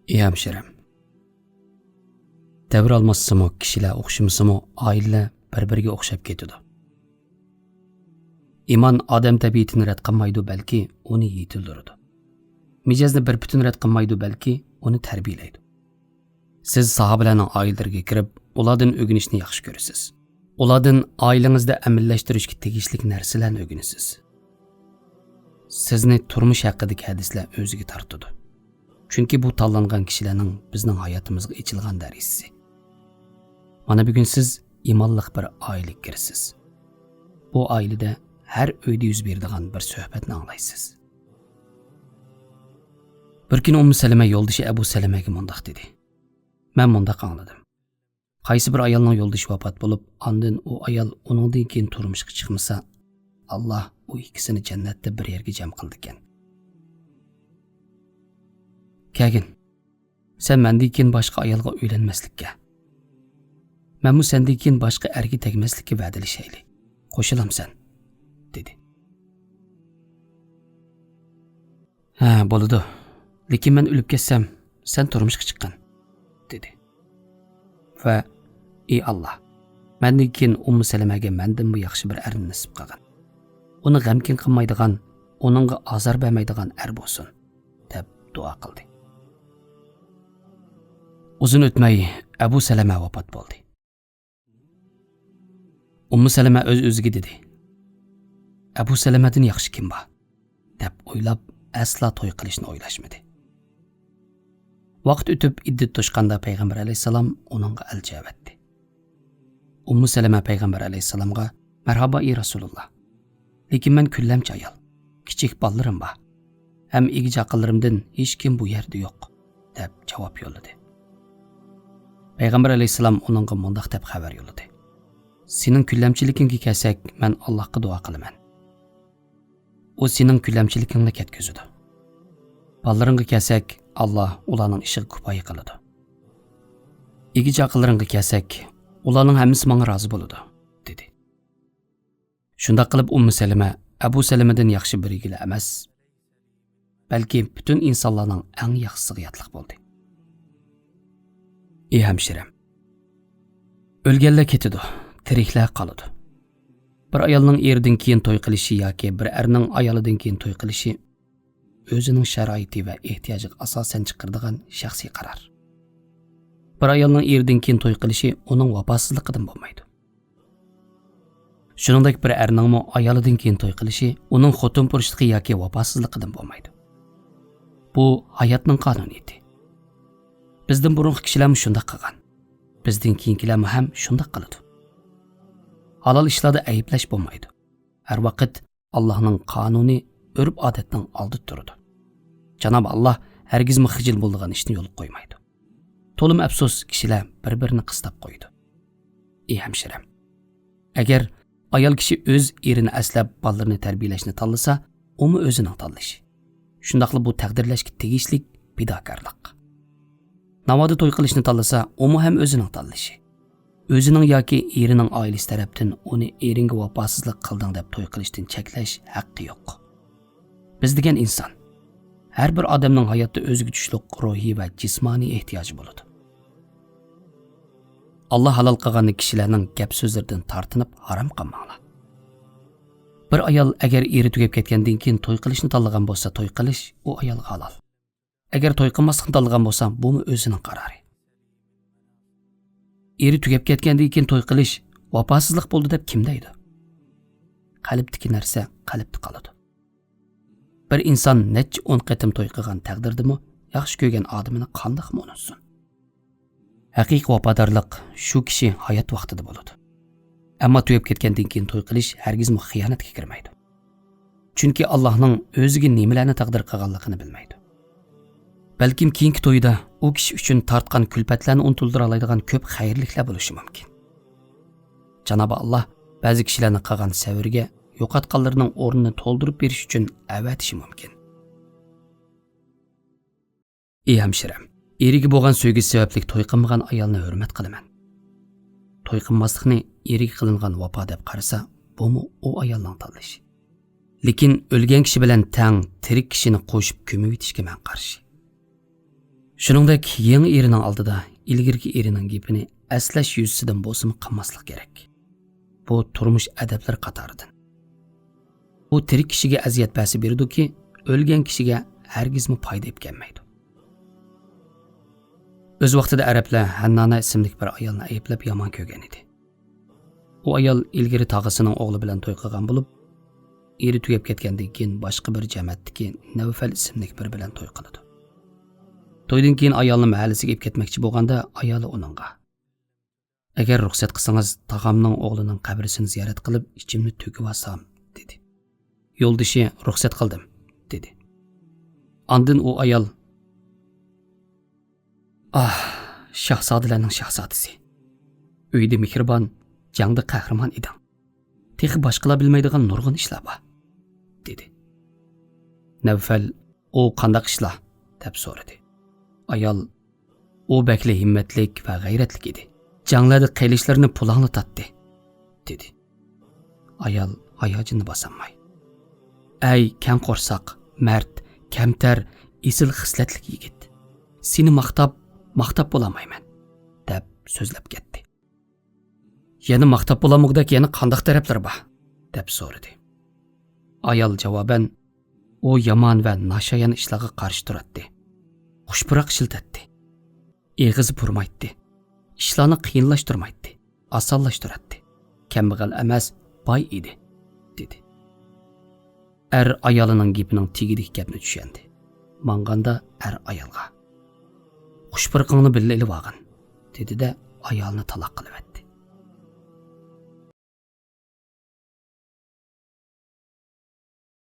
Ey hemşirem. Devralmasımı, kişiler okşamasımı, aile bir-biriga o'xshab ketadi. İman odam tabiatini rad qilmaydi, balki uni yetildiradi. Mijozni bir butun rad qilmaydi, balki uni tarbiyalaydi. Siz sahobalarning oilalariga kirib, ulardan o'rganishni yaxshi ko'rasiz. Ulardan oilangizda amallashtirishga tegishli narsalarni o'rganasiz. Sizni turmush haqidagi hadislar o'ziga tortadi. Chunki bu tanlangan kishilarning bizning hayotimizga ichilgan darisi. Mana bugun siz imonliq bir oilaga kirasiz. Bu oilada her uyda yuz beradigan bir suhbatni anglaysiz. Bir kun Ummu Salama yo'ldoshi Abu Salamaga mundaq dedi. Men mundaq angladim. Qaysi bir ayolning yo'ldoshi vafot bo'lib, ondan u ayol uningdan keyin turmushga chiqmasa, Alloh u ikkisini jannatda bir yerga jam qildi ekan. Kagin, sen mendan keyin boshqa ayolga uylanmaslikka, men bu sendan keyin boshqa erga tegmaslikka va'dalashayli. Qo'shilamsan, dedi. Ha, bo'ladi. Lekin men o'lib ketsam, sen turmushga chiqqan, dedi. Va ey Alloh, mendan keyin Ummu Salamaga mendan bu yaxshi bir erni nasib qilgin. Uni g'amkin qilmaydigan, uningga azor bermaydigan er bo'lsin, deb duo qildi. Uzun o'tmay Abu Salama vafot bo'ldi. Ummu Salama o'z-o'ziga dedi. Abu Salamadan yaxshi kim bor? deb o'ylab, asla to'y qilishni o'ylashmadi. Vaqt o'tib iddat to'shqanda payg'ambar alayhisalom uningga elchi avatdi. Ummu Salama payg'ambar alayhisalomga "Marhaba ey Rasululloh. Lekin men kullamchi ayol. Kichik bolalarim bor. Ham egich aqllarimdan hech kim bu yerda yo'q", deb javob yo'lladi. Payg'ambar alayhisalom uningga mundaq deb xabar yo'lladi. "Sening kullamchiligingga kelsak, men Allohga duo qilaman. U sening kullamchiligingni ketkazadi. Bolalaringga kelsak, Alloh ularning ishiga kifoya qiladi. Egich aqllaringga kelsak, ularning hammasi menga rozi bo'ladi", dedi. Shunda qilib Ummu Salama Abu Salamadan yaxshi biriga emas, balki butun insonlarning eng yaxshisiga yotliq bo'ldi. Ey hemşirem. O'lganlar ketadi, tiriklar qoladi. Bir ayolning eridan keyin to'y qilishi yoki bir erning ayolidan keyin to'y qilishi o'zining sharoiti va ehtiyojiga asosan chiqaradigan shaxsiy qaror. Bir ayolning eridan keyin to'y qilishi uning vafosizligidan bo'lmaydi. Shuningdek bir erning ayolidan keyin to'y qilishi uning xotin purishligi yoki vafosizligidan bo'lmaydi. Bu hayotning qonuniyati. Bizdan burungi kishilar shunday qilgan. Bizdan keyingilar ham shunday qiladi. Halol ishlarda ayıplash bo'lmaydi. Har vaqt Allohning qonuni urf-odatning oldida turadi. Janob Alloh hargizmi xijil bo'lgan ishni yo'l qo'ymaydi. To'lim afsus kishilar bir-birini qistab qo'ydi. Ey hemşirem. Agar ayol kishi o'z erini aslab bolalarini tarbiyalashni tanlasa, umi o'zining tanlashi. Shundaqli bu taqdirlashga tegishli fidokorlik. Navoda to'y qilishni tanlasa, umi ham o'zining tanlashi. O'zining yoki erining oilasi tarafdan uni eringa vafosizlik qilding deb to'y qilishdan cheklash haqqi yo'q. Biz degan inson har bir odamning hayotda o'ziga tushliq ruhiy va jismoniy ehtiyoji bo'ladi. Alloh halol qilgan kishilarning gap so'zlaridan tortinib harom qilmanglar. Bir ayol agar eri tugab ketgandan keyin to'y qilishni tanlagan bo'lsa, to'y qilish u ayolga halol. Agar to'y qilmaslikni tanlagan bo'lsa, bu o'zining qarori. Eri tugab ketgandan keyin to'y qilish vafosizlik bo'ldi deb kim deydi? Qalbdagi narsa qalbda qoladi. Bir inson necha 10 qatim to'y qilgan taqdirdimi, yaxshi ko'rgan odamini qandoqmi unutsin? Haqiqiy vafodorlik shu kishi hayot vaqtida bo'ladi. Ammo tugab ketgandan keyin to'y qilish hargizmi xiyonatga kirmaydi. Chunki Allohning o'ziga nimalarni taqdir qilganligini bilmaydi. Balkim keyingi to'yda u kishi uchun tortgan kulfatlarni unuttira oladigan ko'p xayrliklar bo'lishi mumkin. Janob Alloh ba'zi kishilarning qilgan savrga yo'qotganlarining o'rnini to'ldirib berish uchun avatishi mumkin. Ey hemşirem, eriga bo'lgan sevgisi sababli to'y qilmagan ayolni hurmat qilaman. To'y qilmaslikni eriga qilingan vafo deb qarasa, bu u ayolning tanlashi. Lekin o'lgan kishi bilan tang tirik kishini qo'shib ko'mib etishga men qarshi. Shuningdek, yangi erining oldida ilgirki erining gapini aslash yuzasidan bo'lsa qilmaslik kerak. Bu turmush adablari qatoridan. Bu tirik kishiga aziyat basi beridiki, o'lgan kishiga hargizmi foyda yetganmaydi. O'z vaqtida arablar Hannana ismli bir ayolni ayblab yomon ko'rgan edi. U ayol ilgari tog'asining o'g'li bilan to'y qilgan bo'lib, eri tugab ketgandan keyin boshqa bir jamoatdagi Navfal ismli bir bilan to'y qiladi. To'ydan keyin ayolni mahallasiga olib ketmoqchi bo'lganda, ayoli uningga: "Agar ruxsat qilsangiz, tog'amning o'g'lining qabrisini ziyorat qilib, ichimni to'kib olsam", dedi. Yo'ldishi ruxsat qildim, dedi. Ondan u ayol: "Ah, shahzodalarning shahzodasi. Uyda mehribon, jangda qahramon eding. Texi boshqalar bilmaydigan nurg'un ishlar bor", dedi. Navfal: "O qandaq ishlar?" deb so'radi. Ayol: "O bakli himmatlik va g'ayratlik edi. Janglarda qilishlarini pulanglatadi", dedi. Ayol hayojizni bosolmay: "Ey kam qo'rsoq, mard, kamtar, esil xislatlik yigit. Seni maqtab bo'lamayman", deb so'zlab ketdi. "Yana maqtab bo'lamog'dak yana qandaq taraflar bor?" deb so'radi. Ayol javoban: "O yomon va nashayan ishlarga qarshi turadi. Xushpuroq ishiltatdi. Eg'izi purmaydi. Ishlarni qiyinlashtirmaydi, osonlashtiradi. Kambag'al emas, boy edi", dedi. Ayolining gapining tegidik gapni tushundi. Manganda ayolga: "Xushpuroqingni billa ilib olgin", dedi-da ayolni taloq qilib